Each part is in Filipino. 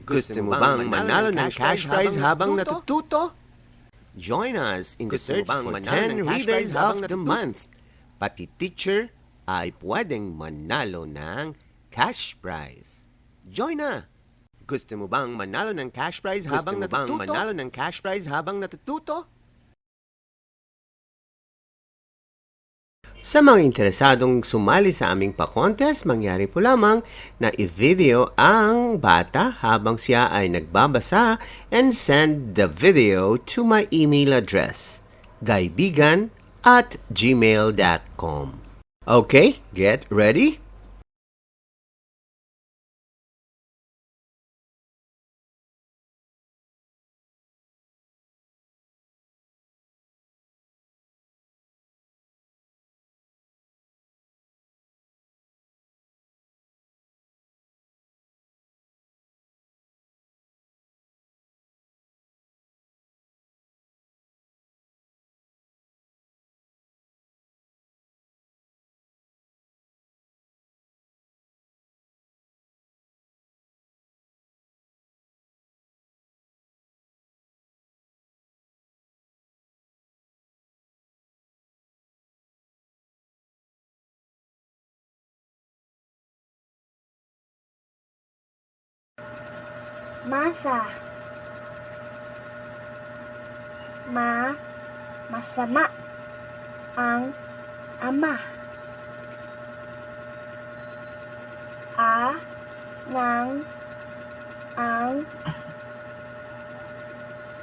Gusto mo bang manalo ng cash prize habang natututo? Join us in the search for 10 readers of the month. Pati teacher ay pwedeng manalo ng cash prize. Join na! Gusto mo bang manalo ng cash prize habang natututo? Sa mga interesadong sumali sa aming pa-contest, mangyari po lamang na i-video ang bata habang siya ay nagbabasa and send the video to my email address, gaibigan@gmail.com. Okay, get ready? Masa. Masama ang ama.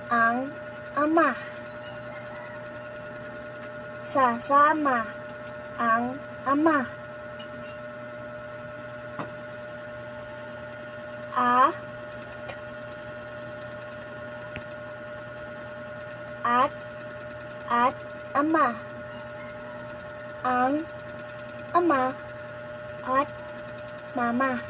Ang ama. Sasama ang ama. At ama. Ang ama at mama.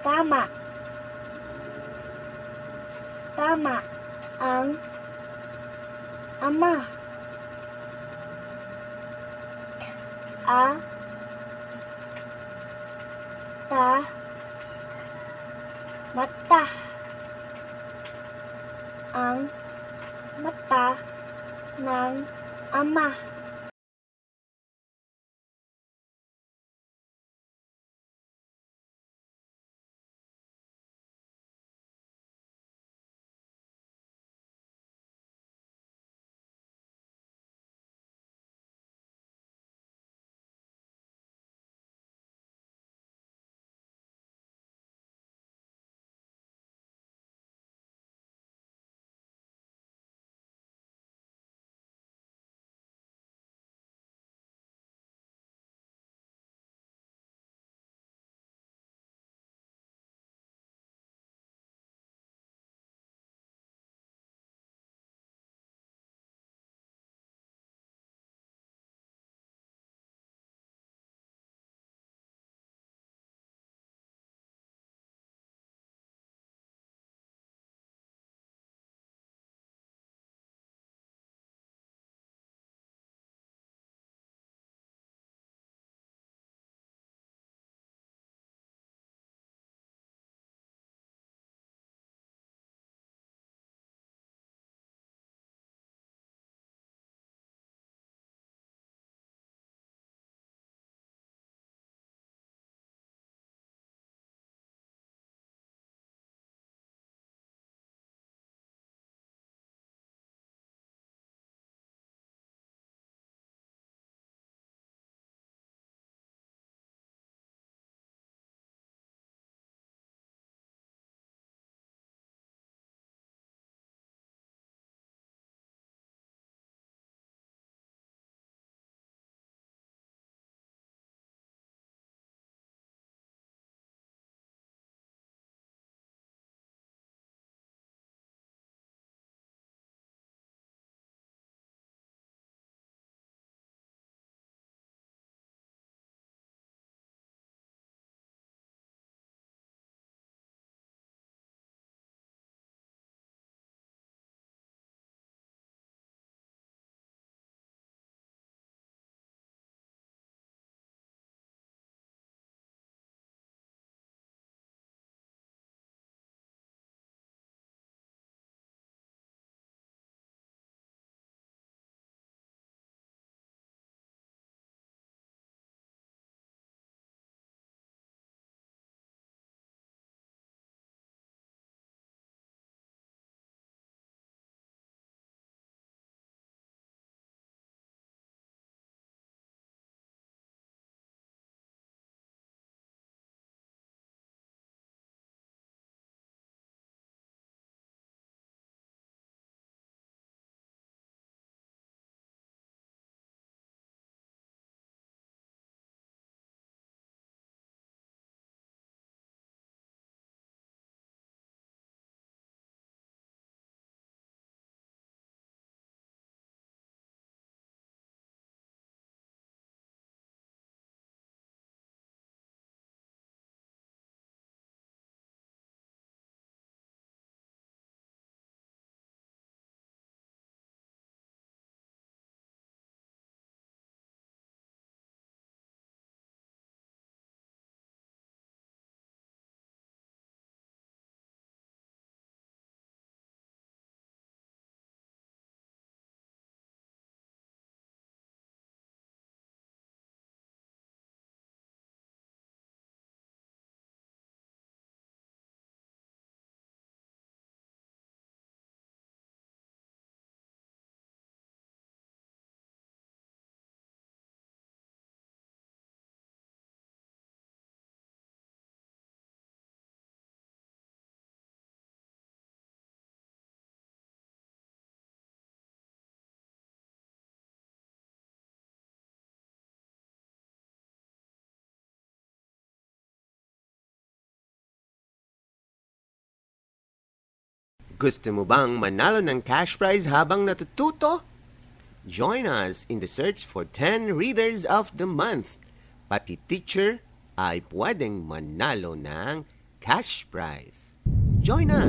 Tama. Tama ang ama. Mata. Ang mata ng ama. Gusto mo bang manalo ng cash prize habang natututo? Join us in the search for 10 Readers of the Month. Pati teacher ay pwedeng manalo ng cash prize. Join na!